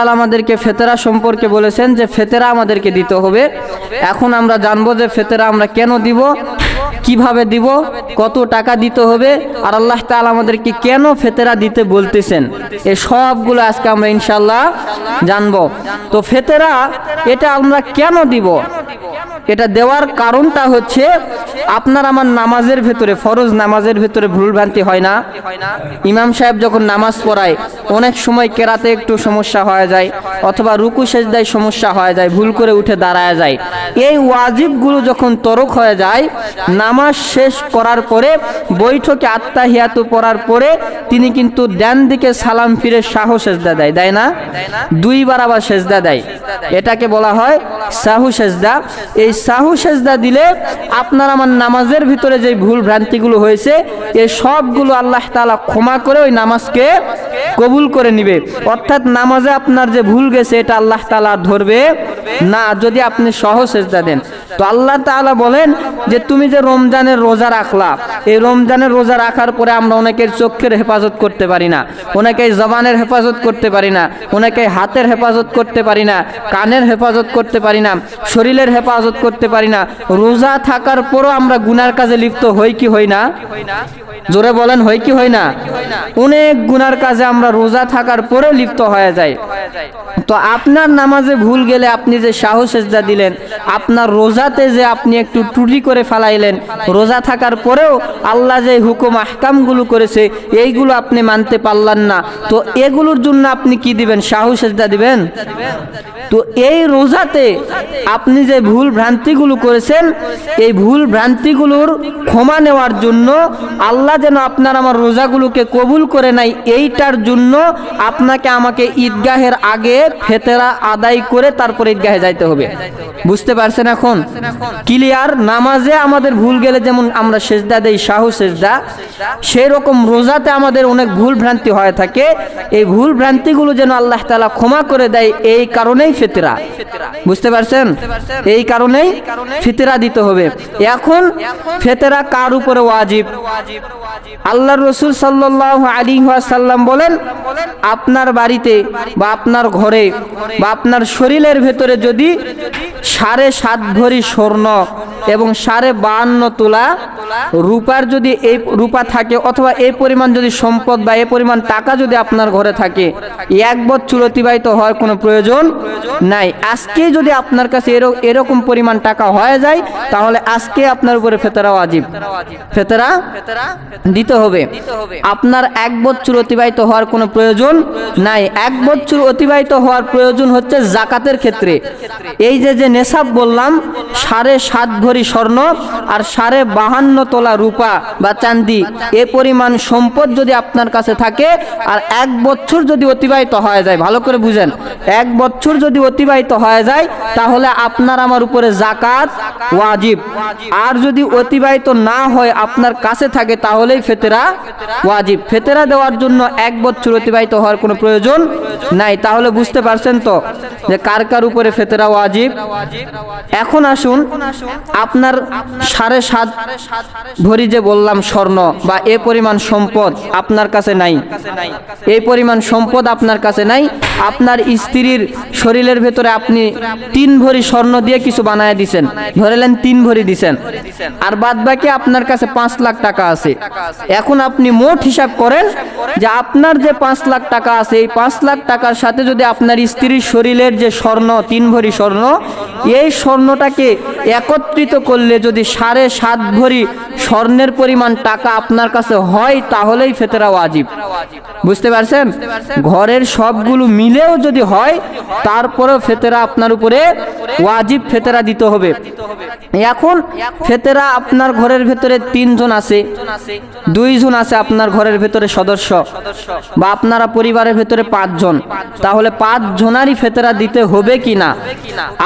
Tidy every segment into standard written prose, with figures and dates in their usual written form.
তাআলা আমাদেরকে ফিতরা সম্পর্কে বলেছেন যে ফিতরা আমাদেরকে দিতে হবে। এখন আমরা জানবো যে ফিতরা আমরা কেন দিব, কিভাবে দিব, কত টাকা দিতে হবে, আর আল্লাহ তাআলা আমাদেরকে কেন ফিতরা দিতে বলতেছেন, এই সবগুলো আজকে আমরা ইনশাআল্লাহ জানবো। তো ফিতরা এটা আমরা কেন দিব, এটা দেওয়ার কারণটা হচ্ছে আপনার আমার নামাজের ভেতরে, ফরজ নামাজের ভেতরে ভুলভ্রান্তি হয় না? ইমাম সাহেব যখন নামাজ পড়ায় অনেক সময় কেরাতে একটু সমস্যা হয়ে যায়, অথবা রুকু সেজদায় সমস্যা হয়ে যায়, ভুল করে উঠে দাঁড়ায় যায়। এই ওয়াজিবগুলো যখন তরক হয়ে যায়, নামাজ শেষ করার পরে বৈঠকে আত্তাহিয়াতু পড়ার পরে তিনি কিন্তু ডান দিকে সালাম ফিরে সাহু সেজদা দেয়, দেয় না? দুইবার আবার সেজদা দেয়, এটাকে বলা হয় সাহু সেজদা। এই সাহু সেজদা দিলে আপনার আমার নামাজের ভিতরে যে ভুল ভ্রান্তিগুলো হয়েছে এই সবগুলো আল্লাহ তাআলা ক্ষমা করে ওই নামাজকে কবুল করে নিবে। অর্থাৎ নামাজে আপনার যে ভুল গেছে এটা আল্লাহ তাআলা ধরবে না যদি আপনি সহজ সেজদা দেন। তো আল্লাহ তাআলা বলেন যে তুমি যে রমজানের রোজা রাখলা, এই রমজানের রোজা রাখার পরে আমরা অনেকের চোখের হেফাজত করতে পারি না, অনেকেই জবানের হেফাজত করতে পারি না, অনেকেই হাতের হেফাজত করতে পারি না, কানের হেফাজত করতে পারি না, শরীরের হেফাজত করতে পারি না। রোজা থাকার পরও আমরা গুনার কাজে লিপ্ত হই কি হই না? জোরে বলেন, হই কি হই না? অনেক গুনার কাজে আমরা রোজা থাকার পরে লিপ্ত হয়ে যাই। তো আপনার নামাজে ভুল গেলে আপনি যে সাহু সেজদা দিলেন, আপনার রোজাতে যে আপনি একটু ত্রুটি করে ফেলাইলেন, রোজা থাকার পরেও আল্লাহ যে হুকুম আহকামগুলো করেছে এইগুলো আপনি মানতে পারলেন না, তো এগুলোর জন্য আপনি কি দিবেন? সাহু সেজদা দিবেন? তো এই রোজাতে আপনি যে ভুল ভ্রান্তিগুলো করেছেন, এই ভুল ভ্রান্তিগুলোর ক্ষমা নেওয়ার জন্য আল্লাহ যেন আপনার আমার রোজাগুলোকে কবুল করে নেয়, এইটার জন্য আপনাকে আমাকে ঈদগাহের আগে ফিতরা আদায় করে তারপর ঈদগাহে যাইতে হবে। বুঝতে পারছেন এখন ক্লিয়ার? নামাজে আমাদের ভুল গেলে যেমন আমরা সেজদা দেই সাহু সেজদা, সেই রকম রোজাতে আমাদের অনেক ভুল ভ্রান্তি হয়ে থাকে, এই ভুল ভ্রান্তিগুলো যেন আল্লাহ তাআলা ক্ষমা করে দেয়, এই কারণেই ফিতরা। বুঝতে পারছেন? এই কারণেই ফিতরা দিতে হবে। এখন ফিতরা কার উপরে ওয়াজিব? আল্লাহর রাসূল সাল্লাল্লাহু আলাইহি ওয়াসাল্লাম বলেন, আপনার বাড়িতে বা আপনার ঘরে বা আপনার শরীরের ভেতরে যদি 7.5 ভরি স্বর্ণ এবং 52.5 তোলা রূপার যদি এই রূপা থাকে, অথবা এই পরিমাণ যদি সম্পদ বা এই পরিমাণ টাকা যদি আপনার ঘরে থাকে, 1 বছর অতিবাহিত হওয়ার কোনো প্রয়োজন নাই। আজকে যদি আপনার কাছে এরকম পরিমাণ টাকা হয়ে যায়, তাহলে আজকে আপনার উপরে ফিতরা ওয়াজিব, ফিতরা দিতে হবে। আপনার 1 বছর অতিবাহিত হওয়ার কোনো প্রয়োজন নাই। 1 বছর অতিবাহিত হওয়ার প্রয়োজন হচ্ছে যাকাতের ক্ষেত্রে। এই যে নেশাব বললাম, 7.5 ভরি স্বর্ণ আর 52.5 তোলা রূপা বা চাঁদি, এ পরিমাণ সম্পদ যদি আপনার কাছে থাকে আর 1 বছর যদি অতিবাহিত হয়ে যায়, ভালো করে বুঝেন, 1 বছর যদি অতিবাহিত হয়ে যায় তাহলে আপনার আমার উপরে যাকাত ওয়াজিব। আর যদি অতিবাহিত না হয় আপনার কাছে থাকে তাহলেই ফিতরা ওয়াজিব। ফিতরা দেওয়ার জন্য 1 বছর অতিবাহিত হওয়ার কোনো প্রয়োজন নাই। তাহলে বুঝতে পারছেন তো যে কার কার উপরে ফিতরা ওয়াজিব। এখন আসুন, আপনার 7.5 ভরি যে বললাম স্বর্ণ বা এ পরিমাণ সম্পদ আপনার কাছে নাই, এই পরিমাণ সম্পদ আপনার কাছে নাই, আপনার স্ত্রীর শরীরের ভেতরে আপনি 3 ভরি স্বর্ণ দিয়ে কিছু বানায় দিছেন, ধরেলেন 3 ভরি দিছেন, আর বাদ বাকি আপনার কাছে 5 লাখ টাকা আছে। এখন আপনি মোট হিসাব করেন যে আপনার যে 5 লাখ টাকা আছে, এই 5 লাখ টাকার সাথে যদি আপনার স্ত্রীর শরীরের যে স্বর্ণ 3 ভরি স্বর্ণ, এই স্বর্ণটাকে একত্রিত করলে যদি 7.5 ভরি স্বর্ণের পরিমাণ টাকা আপনার কাছে হয়, তাহলেই ফিতরা ওয়াজিব। বুঝতে পারছেন? ঘরের সবগুলো মিলেও যদি হয় তারপরেও ফিতরা আপনার উপরে ওয়াজিব, ফিতরা দিতে হবে। এখন ফিতরা আপনার ঘরের ভেতরে 3 জন আছে, 2 জন আছে আপনার ঘরের ভেতরে সদস্য, বা আপনারা পরিবারের ভেতরে 5 জন, তাহলে 5 জনারই ফিতরা দিতে হবে কি না?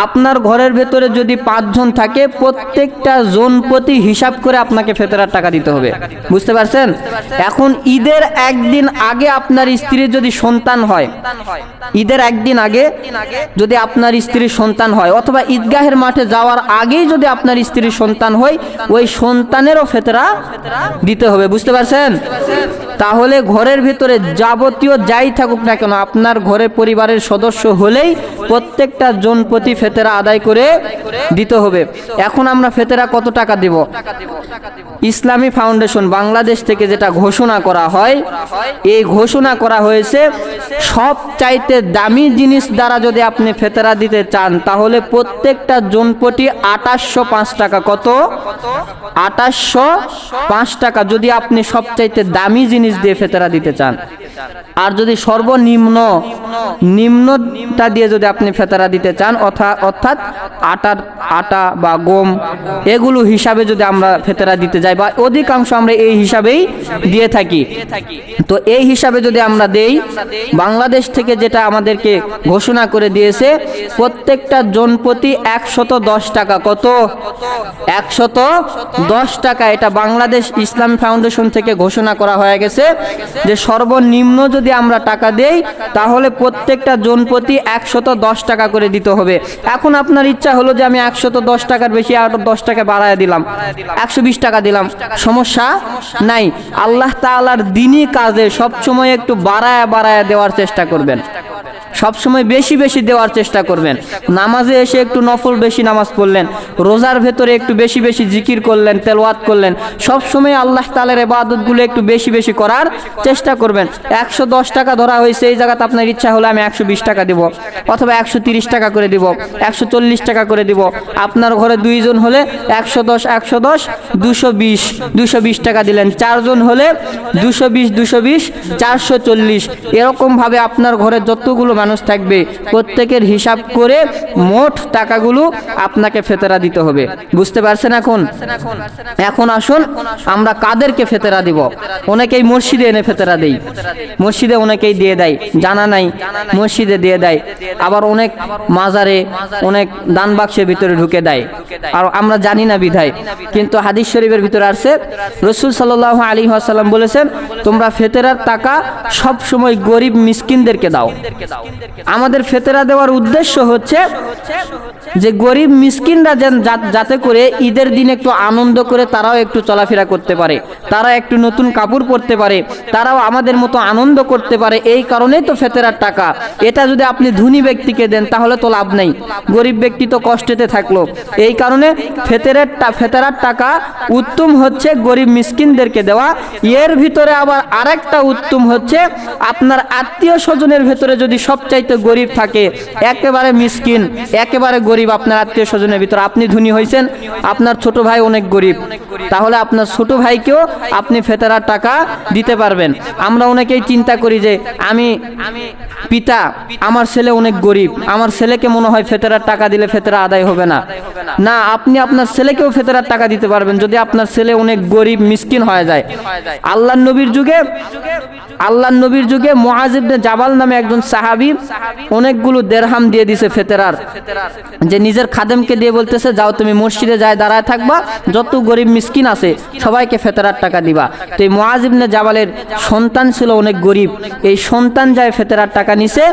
আপনার ঘরের ভেতরে যদি 5 জন থাকে, প্রত্যেকটা জন প্রতি হিসাব করে আপনাকে ফিতরার টাকা দিতে হবে। বুঝতে পারছেন? এখন ঈদের একদিন আগে আপনার স্ত্রীর যদি সন্তান হয়, ঈদের একদিন আগে যদি আপনার স্ত্রীর সন্তান হয়, অথবা ঈদগাহের মাঠে যাওয়ার আগেই যদি আপনার স্ত্রীর সন্তান হয়, ওই সন্তানেরও ফিতরা দিতে হবে। বুঝতে পারছেন? তাহলে ঘরের ভিতরে যাবতীয় যাই থাকুক না কেন, আপনার ঘরে পরিবারের সদস্য হলেই প্রত্যেকটা জন প্রতি ফিতরা আদায় করে দিতে হবে। এখন আমরা ফিতরা কত টাকা দেব? ইসলামী ফাউন্ডেশন বাংলাদেশ থেকে যেটা ঘোষণা করা হয়, এই ঘোষণা করা হয়েছে সব চাইতে দামি জিনিস দ্বারা যদি আপনি ফিতরা দিতে চান, তাহলে প্রত্যেকটা জন প্রতি 2805 টাকা। কত? 2805 টাকা যদি আপনি সবচাইতে দামি জিনিস দিয়ে ফিতরা দিতে চান। আর যদি নিম্নটা দিয়ে যদি আপনি ফিতরা দিতে চান, অর্থাৎ আটা বা গম এগুলো হিসাবে যদি আমরা ফিতরা দিতে যাই, বা অধিকাংশ আমরা এই হিসাবেই দিয়ে থাকি, তো এই হিসাবে যদি আমরা দেই, বাংলাদেশ থেকে যেটা আমাদেরকে ঘোষণা করে দিয়েছে, প্রত্যেকটা জন প্রতি 110 টাকা। কত? 110 টাকা। এটা বাংলাদেশ ইসলাম ফাউন্ডেশন থেকে ঘোষণা করা হয়ে গেছে যে সর্বনিম্ন যদি আমরা টাকা দেই, তাহলে প্রত্যেকটা জন প্রতি 110 টাকা করে দিতে হবে। এখন আপনার ইচ্ছা হলো যে আমি 110 টাকার বেশি আরো 10 টাকা বাড়ায় দিলাম, 120 টাকা দিলাম, সমস্যা নাই। আল্লাহ তাআলার দ্বীনি কাজে সবসময় একটু বাড়ায় দেওয়ার চেষ্টা করবেন, সবসময় বেশি বেশি দেওয়ার চেষ্টা করবেন। নামাজে এসে একটু নফল বেশি নামাজ পড়লেন, রোজার ভেতরে একটু বেশি বেশি জিকির করলেন, তেলাওয়াত করলেন, সবসময় আল্লাহ তাআলার ইবাদতগুলো একটু বেশি বেশি করার চেষ্টা করবেন। 110 টাকা ধরা হয়েছে, এই জায়গাতে আপনার ইচ্ছা হলে আমি 120 টাকা দিব, অথবা 130 টাকা করে দিব, 140 টাকা করে দিব। আপনার ঘরে 2 জন হলে 110 220 টাকা দিলেন, 4 জন হলে 220 440। এরকম ভাবে আপনার ঘরে যতগুলো মানুষ থাকবে প্রত্যেকের হিসাব করে মোট টাকাগুলো আপনাকে ফিতরা দিতে হবে। বুঝতে পারছেন? এখন আসুন আমরা কাদেরকে ফিতরা দিব। অনেকেই মসজিদে এনে ফিতরা দেই, মসজিদে অনেকেই দিয়ে দেয়, জানা নাই মসজিদে দিয়ে দেয়, আবার অনেক মাজারে অনেক দান বাক্সের ভিতরে ঢুকে দেয়, আর আমরা জানি না বিধায়। কিন্তু হাদিস শরীফের ভিতরে আছে, রাসূল সাল্লাল্লাহু আলাইহি ওয়াসাল্লাম বলেছেন, তোমরা ফিতরার টাকা সব সময় গরিব মিসকিনদেরকে দাও। আমাদের ফিতরা দেওয়ার উদ্দেশ্য হচ্ছে যে গরিব মিসকিনরা যাতে করে ঈদের দিন একটু আনন্দ করে তারাও একটু চলাফেরা করতে পারে, তারা একটু নতুন কাপড় পরতে পারে, তারাও আমাদের মতো আনন্দ করতে পারে। এই কারণেই তো ফিতরার টাকা। এটা যদি আপনি ধনী ব্যক্তিকে দেন তাহলে তো লাভ নেই, গরিব ব্যক্তি তো কষ্টেতে থাকলো। এই কারণে ফিতরার টাকা উত্তম হচ্ছে গরিব মিসকিনদেরকে দেওয়া। এর ভিতরে আবার আরেকটা উত্তম হচ্ছে, আপনার আত্মীয় স্বজনের ভিতরে যদি সবচাইতে গরিব থাকে, একেবারে মিসকিন, একেবারে গরিব আপনার আত্মীয় স্বজনের ভিতরে, আপনি ধনী হয়েছেন, আপনার ছোট ভাই অনেক গরিব, তাহলে আপনার ছোট ভাইকেও আপনি ফিতরার টাকা দিতে পারবেন। আমরা অনেকেই চিন্তা করি যে আমি পিতা, আমার ছেলে অনেক গরিব, আমার ছেলেকে মনে হয় ফিতরার টাকা দিলে ফিতরা আদায় হবে না। না, আপনি আপনার ছেলেকেও ফিতরার টাকা দিতে পারবেন যদি আপনার ছেলে অনেক গরিব মিসকিন হয়ে যায়। আল্লাহর নবীর যুগে মুআজ ইবনে জাবাল নামে একজন সাহাবী অনেকগুলো দিরহাম দিয়ে দিছে ফিতরার, যে নিজের খাদেমকে দিয়ে বলতেছে, যাও তুমি মসজিদে যায় দাঁড়ায় থাকবা, যত গরিব মিসকিন আছে সবাইকে ফিতরার টাকা দিবা। তো এই মুআজ ইবনে জাবালের সন্তান ছিল অনেক গরিব, এই সন্তান যায় ফিতরার টাকা নিছে।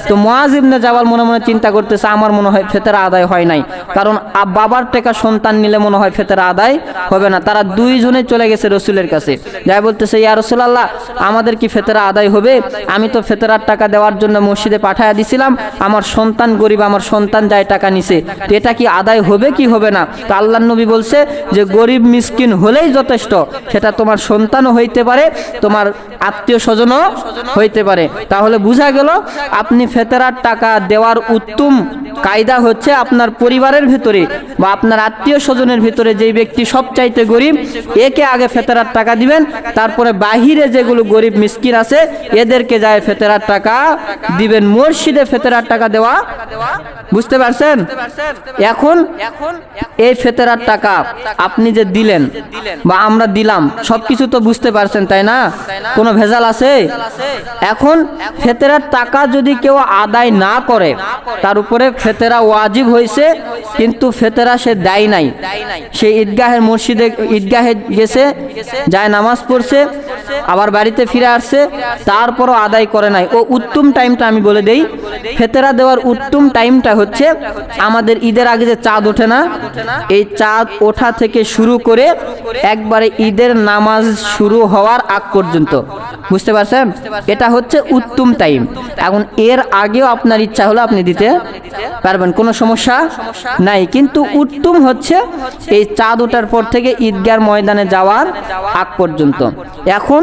তো মুআজ ইবনে জাবাল মনে মনে চিন্তা করতেছে, আমার মনে হয় ফিতরা আদায় হয় নাই, কারণ বাবার টাকা সন্তান নিলে মনে হয় ফিতরা আদায় হবে না। তারা 2 জনে চলে গেছে রাসূলের কাছে, যাই বলতেছে, ইয়া রাসূলুল্লাহ, আমাদের কি ফিতরা আদায় হবে? আমি তো ফিতরার টাকা দেওয়ার জন্য মসজিদে পাঠায়া দিছিলাম, আমার সন্তান গরিব, আমার সন্তান যায় টাকা নিছে, তো এটা কি আদায় হবে কি হবে না? তো আল্লাহর নবী বলছে যে গরিব মিসকিন হলেই যথেষ্ট, সেটা তোমার সন্তানও হইতে পারে, তোমার আত্মীয় স্বজনও হইতে পারে। তাহলে বোঝা গেল আপনি ফিতরার টাকা দেওয়ার উত্তম কায়দা হচ্ছে আপনার পরিবারের ভিতরে বা আপনার আত্মীয় স্বজনের ভিতরে যেই ব্যক্তি সবচাইতে গরিব, একে আগে ফিতরার টাকা দিবেন, তারপরে বাহিরে যেগুলো গরিব মিসকিন আছে এদেরকে যায় ফিতরার টাকা দিবেন। মসজিদে ফিতরার টাকা দেওয়া, বুঝতে পারছেন? এখন এই ফিতরার টাকা আপনি যে দিলেন বা আমরা দিলাম, সবকিছু তো বুঝতে পারছেন, তাই না? কোনো ভেজাল আছে? এখন ফিতরার টাকা যদি কেউ আদায় না করে, তার উপরে ফিতরা ওয়াজিব হয়েছে, কিন্তু ফেতেরা সে দেয় নাই, সে ঈদগাহের মসজিদে ঈদগাহে গেছে, যায় নামাজ পড়ছে, আবার বাড়িতে ফিরে আসছে, তারপরও আদায় করে নাই। ও উত্তম টাইমটা আমি বলে দেই, ফেতেরা দেওয়ার উত্তম টাইমটা হচ্ছে আমাদের ঈদের আগে যে চাঁদ ওঠে না, এই চাঁদ ওঠা থেকে শুরু করে একবারে ঈদের নামাজ শুরু হওয়ার আগ পর্যন্ত, বুঝতে পারছেন? এটা হচ্ছে উত্তম টাইম। এখন এর আগেও আপনার ইচ্ছা হলো আপনি দিতে পারবেন, কোনো সমস্যা নাই, কিন্তু উত্তম হচ্ছে এই চাঁদ ওঠার পর থেকে ঈদগাহ ময়দানে যাওয়ার আগ পর্যন্ত। এখন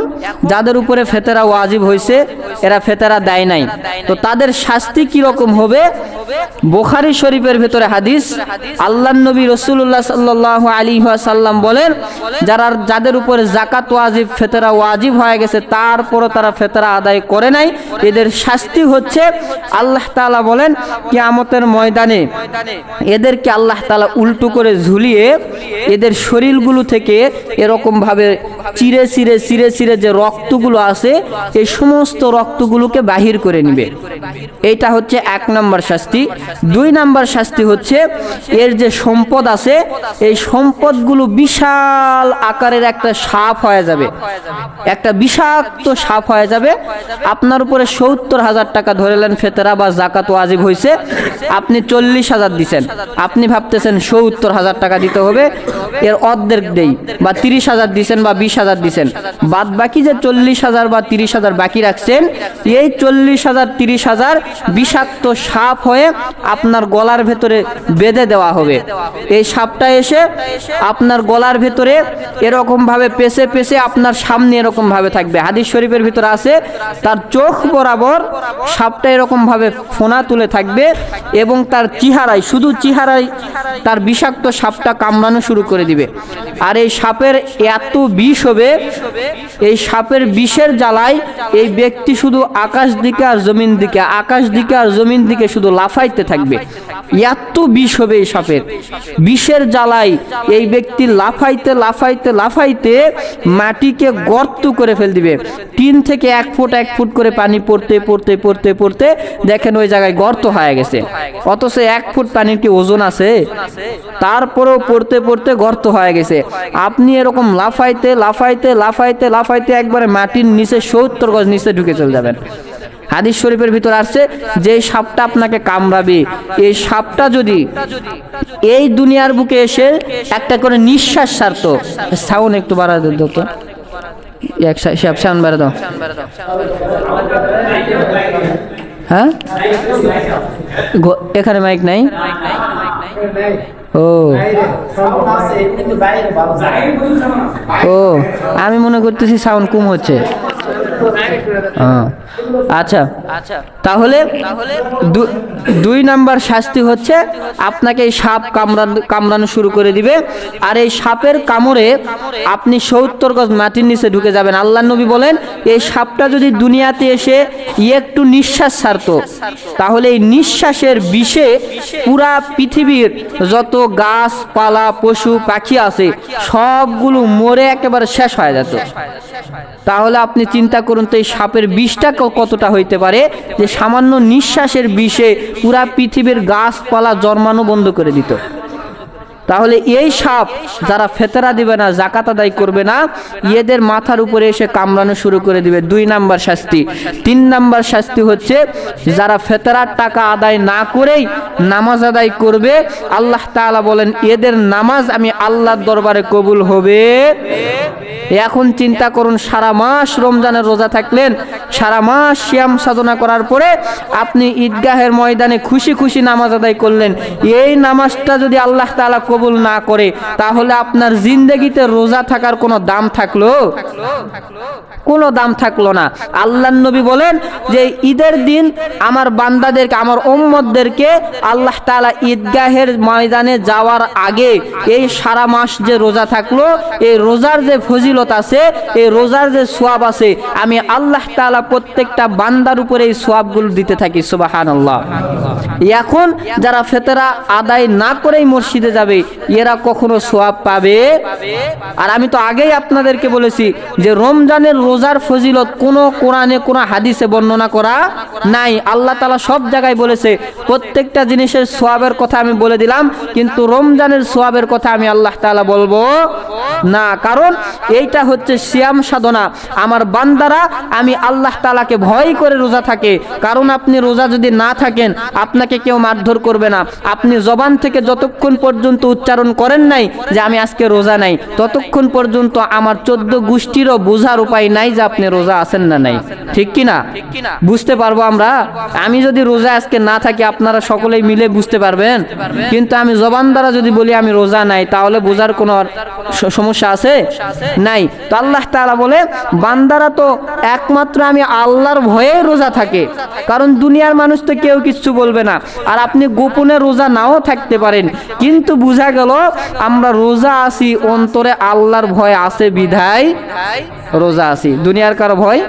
যাদের উপরে ফেতেরা ওয়াজিব হয়েছে, এরা ফেতেরা দেয় নাই, তো তাদের শাস্তি কি রকম হবে? বুখারী শরীফের ভেতরে হাদিস, আল্লাহর নবী রাসূলুল্লাহ সাল্লাল্লাহু আলাইহি ওয়াসাল্লাম বলেন, যাদের উপরে যাকাত ওয়াজিব, ফেতেরা ওয়াজিব হয়ে গেছে, তারপরও তারা ফেতেরা আদায় করে নাই, এদের শাস্তি হচ্ছে আল্লাহ তাআলা বলেন কিয়ামতের ময়দানে এদেরকে আল্লাহ তাআলা উল্টো করে ঝুলিয়ে এদের শরীরগুলো থেকে এরকম ভাবে চিরে চিরে চিরে চিরে যে রক্তগুলো আছে, এই সমস্ত রক্তগুলোকে বাহির করে নেবে। এইটা হচ্ছে 1 নম্বর শাস্তি। 2 নম্বর শাস্তি হচ্ছে এর যে সম্পদ আছে, এই সম্পদগুলো বিশাল আকারের একটা সাপ হয়ে যাবে, একটা বিষাক্ত সাপ হয়ে যাবে। আপনার উপরে 70,000 টাকা ধরেলেন ফেতেরা বা যাকাত ওয়াজিব হয়েছে, আপনি 40,000 দিছেন, আপনি ভাবতেছেন 70,000 টাকা দিতে হবে, এর অর্ধেক দেই, বা 30,000 দিছেন বা 20,000 দিছেন, বাদ বাকি যে 40,000 বা 30,000 বাকি রাখছেন, এই 40,000 30,000 বিষাক্ত সাপ হয়ে আপনার গলার ভেতরে বেঁধে দেওয়া হবে। এই সাপটা এসে আপনার গলার ভেতরে এরকম ভাবে পেছে পেছে আপনার সামনে এরকম ভাবে থাকবে। হাদিস শরীফের ভিতরে আছে, তার চোখ বরাবর সাপটা এরকম ভাবে ফোনা তুলে থাকবে এবং তার চেহারায়, শুধু চেহারায় তার বিষাক্ত সাপটা কামড়ানো শুরু করে দিবে। আর এই সাপের এত বিষ হবে, এই সাপের বিষের জ্বালায় এই ব্যক্তি শুধু আকাশ দিকে আর জমিন দিকে, আকাশ দিকে আর জমিন দিকে শুধু লাফাইতে থাকবে। এত বিষ হবে এই সাপের, বিষের জ্বালায় এই ব্যক্তি লাফাইতে লাফাইতে লাফাইতে মাটিকে গর্ত করে ফেল দিবে। 3 থেকে 1 ফুট 1 ফুট করে পানি পড়তে পড়তে পড়তে পড়তে দেখেন ওই জায়গায় গর্ত হয়ে গেছে, অথচ 1 ফুট পানির কি ওজন আছে? তারপরেও পড়তে পড়তে গর্ত হয়ে গেছে। আপনি এরকম লাফাইতে লাফাইতে লাফাইতে লাফাইতে একবারে মাটির নিচে 70 গজ নিচে ঢুকে চলে যাবেন। হাদিস শরীফের ভিতর আসছে যে সাপটা আপনাকে কামড়াবে, এই সাপটা যদি এই দুনিয়ার বুকে এসে একটা করে নিঃশ্বাস ছাড়ত, সাউন্ড একটু বাড়া দাও তো, সাউন্ড বাড়া দাও। হ্যাঁ, এখানে মাইক নাই? ও ও, আমি মনে করতেছি সাউন্ড কম হচ্ছে। আচ্ছা, তাহলে 2 নাম্বার শাস্তি হচ্ছে আপনাকে এই সাপ কামড়ানো শুরু করে দিবে, আর এই সাপের কামড়ে আপনি 70 গজ মাটির নিচে ঢুকে যাবেন। আল্লাহর নবী বলেন, এই সাপটা যদি দুনিয়াতে এসে একটু নিঃশ্বাস ছাড়তো, তাহলে এই নিঃশ্বাসের বিষে পুরা পৃথিবীর যত গাছপালা পশু পাখি আছে সবগুলো মরে একেবারে শেষ হয়ে যেত। তাহলে আপনি চিন্তা করুন তো এই সাপের বিষটা কতটা হইতে পারে, যে সামান্য নিঃশ্বাসের বিষে পুরা পৃথিবীর গাছপালা জন্মানো বন্ধ করে দিত। তাহলে এই সাপ যারা ফেতরা দিবে না, যাকাত আদায় করবে না, এদের মাথার উপরে এসে কামড়ানো শুরু করে দিবে। 2 নাম্বার শাস্তি। 3 নাম্বার শাস্তি হচ্ছে যারা ফেতরার টাকা আদায় না করেই নামাজ আদায় করবে, আল্লাহ তাআলা বলেন এদের নামাজ আমি আল্লাহর দরবারে কবুল হবে। এখন চিন্তা করুন, সারা মাস রমজানের রোজা থাকলেন, সারা মাস সিয়াম সাধনা করার পরে আপনি ঈদগাহের ময়দানে খুশি খুশি নামাজ আদায় করলেন, এই নামাজটা যদি আল্লাহ তাআলা কবুল না করে, তাহলে আপনার জিন্দেগিতে রোজা থাকার কোনো দাম থাকলো? কোনো দাম থাকলো না। আল্লাহর নবী বলেন যে ঈদের দিন আমার বান্দাদেরকে, আমার উম্মতদেরকে আল্লাহ তাআলা ঈদগাহের ময়দানে যাওয়ার আগে এই সারা মাস যে রোজা থাকলো, এই রোজার যে ফজিলত আছে, এই রোজার যে সওয়াব আছে, আমি আল্লাহ তাআলা প্রত্যেকটা বান্দার উপরে এই সওয়াবগুলো দিতে থাকি। সুবহানাল্লাহ। এখন যারা ফেতরা আদায় না করেই মসজিদে যাবে, এরা কখনো সওয়াব পাবে? আর আমি তো আগেই আপনাদেরকে বলেছি যে রমজানের রোজার ফজিলত কোনো কোরআনে কোনো হাদিসে বর্ণনা করা নাই। আল্লাহ তাআলা সব জায়গায় বলেছে, প্রত্যেকটা জিনিসের সওয়াবের কথা আমি বলে দিলাম, কিন্তু রমজানের সওয়াবের কথা আমি আল্লাহ তাআলা বলবো না। কারণ এইটা হচ্ছে সিয়াম সাধনা। আমার বান্দারা আমি আল্লাহ তাআলাকে ভয় করে রোজা থাকে। কারণ আপনি রোজা যদি না থাকেন আপনাকে কেউ মারধর করবে না। আপনি জবান থেকে যতক্ষণ পর্যন্ত উচ্চারণ করেন নাই যে আমি আজকে রোজা নাই, ততক্ষণ পর্যন্ত আমার 14 গোষ্ঠীরও বোঝার উপায় নাই যে আপনি রোজা আছেন না নাই। ঠিক কি না? বুঝতে পারবো আমরা? আমি যদি রোজা আজকে না থাকি আপনারা সকলেই মিলে বুঝতে পারবেন, কিন্তু আমি জবান দ্বারা যদি বলি আমি রোজা নাই, তাহলে বোঝার কোনো সমস্যা আছে? নাই। তো আল্লাহ তাআলা বলে বান্দারা তো একমাত্র আমি আল্লাহর ভয়ে রোজা থাকে। কারণ দুনিয়ার মানুষ তো কেউ কিছু বলবে না। আর আপনি গোপনে রোজা নাও থাকতে পারেন, কিন্তু বোঝা গেল আমরা রোজা আছি, অন্তরে আল্লাহর ভয় আছে বিধায় রোজা আছি, দুনিয়ার কারো ভয়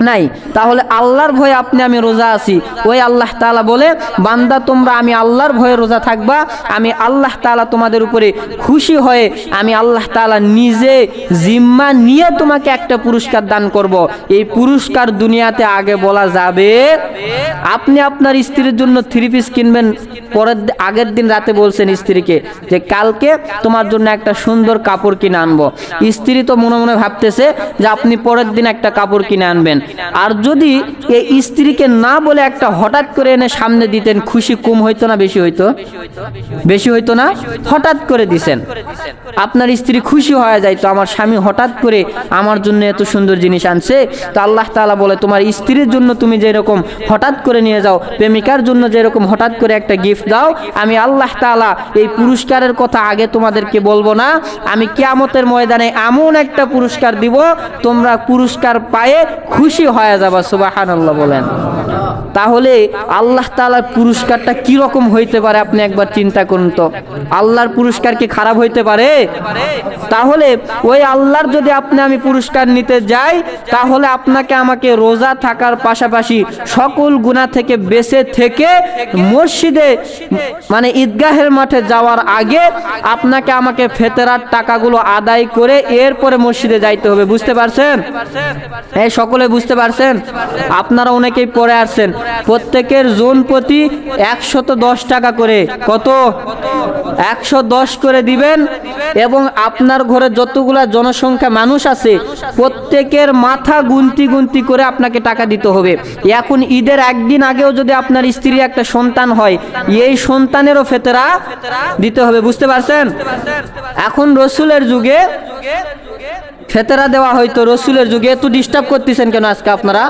নাই। তাহলে আল্লাহর ভয়ে আপনি আমি রোজা আছি। ওই আল্লাহ তাআলা বলে বান্দা তোমরা আমি আল্লাহর ভয়ে রোজা থাকবা, আমি আল্লাহ তাআলা তোমাদের উপরে খুশি হয়ে আমি আল্লাহ তাআলা নিজে জিম্মা নিয়ে তোমাকে একটা পুরস্কার দান করব। এই পুরস্কার দুনিয়াতে আগে বলা যাবে? আপনি আপনার স্ত্রীর জন্য 3 পিস কিনবেন, আগের দিন রাতে বলছেন স্ত্রীকে যে কালকে তোমার জন্য একটা সুন্দর কাপড় কিনে আনবো। স্ত্রী তো মনে মনে ভাবতেছে যে আপনি পরের দিন একটা কাপড় কিনে আনবেন। আর যদি এই স্ত্রীকে না বলে একটা হঠাৎ করে এনে সামনে দিতেন, খুশি কম হইতো না বেশি হইতো? বেশি হইতো না? হঠাৎ করে দিছেন, আপনার স্ত্রী খুশি হয়ে যায়, তো আমার স্বামী হঠাৎ করে আমার জন্য এত সুন্দর জিনিস আনছে। তো আল্লাহ তাআলা বলে তোমার স্ত্রীর জন্য তুমি যেরকম হঠাৎ করে নিয়ে যাও, প্রেমিকার জন্য যেরকম হঠাৎ করে একটা গিফট দাও, আমি আল্লাহ তাআলা এই পুরস্কারের কথা আগে তোমাদেরকে বলবো না। আমি কিয়ামতের ময়দানে এমন একটা পুরস্কার দিব, তোমরা পুরস্কার পায়ে খুশি হয়ে যাবা। সুবহানাল্লাহ বলেন। তাহলে আল্লাহ তাআলার পুরস্কারটা কি রকম হইতে পারে আপনি একবার চিন্তা করুন তো। আল্লাহর পুরস্কার কি খারাপ হইতে পারে? তাহলে ওই আল্লাহর যদি আপনি আমি পুরস্কার নিতে যাই, তাহলে আপনাকে আমাকে রোজা থাকার পাশাপাশি সকল গুনাহ থেকে বেঁচে থেকে মসজিদে মানে ঈদগাহের মাঠে যাওয়ার আগে আপনাকে আমাকে ফেতরার টাকাগুলো আদায় করে এরপরে মসজিদে যাইতে হবে। বুঝতে পারছেন? এই সকলে বুঝতে পারছেন? আপনারা অনেকেই পড়ে আসছেন, প্রত্যেকের জন প্রতি 110 টাকা করে, কত? 110 করে দিবেন, এবং আপনার ঘরে যতগুলা জনসংখ্যা মানুষ আছে প্রত্যেকের মাথা গুনতি গুনতি করে আপনাকে টাকা দিতে হবে। এখন ঈদের একদিন আগেও যদি আপনার স্ত্রীর একটা সন্তান হয়, এই সন্তানেরও ফেতরা দিতে হবে। বুঝতে পারছেন? এখন রসুলের যুগে ফেতরা দেওয়া হয়তো, রসুলের যুগে এত ডিস্টার্ব করতেছেন কেন আজকে আপনারা?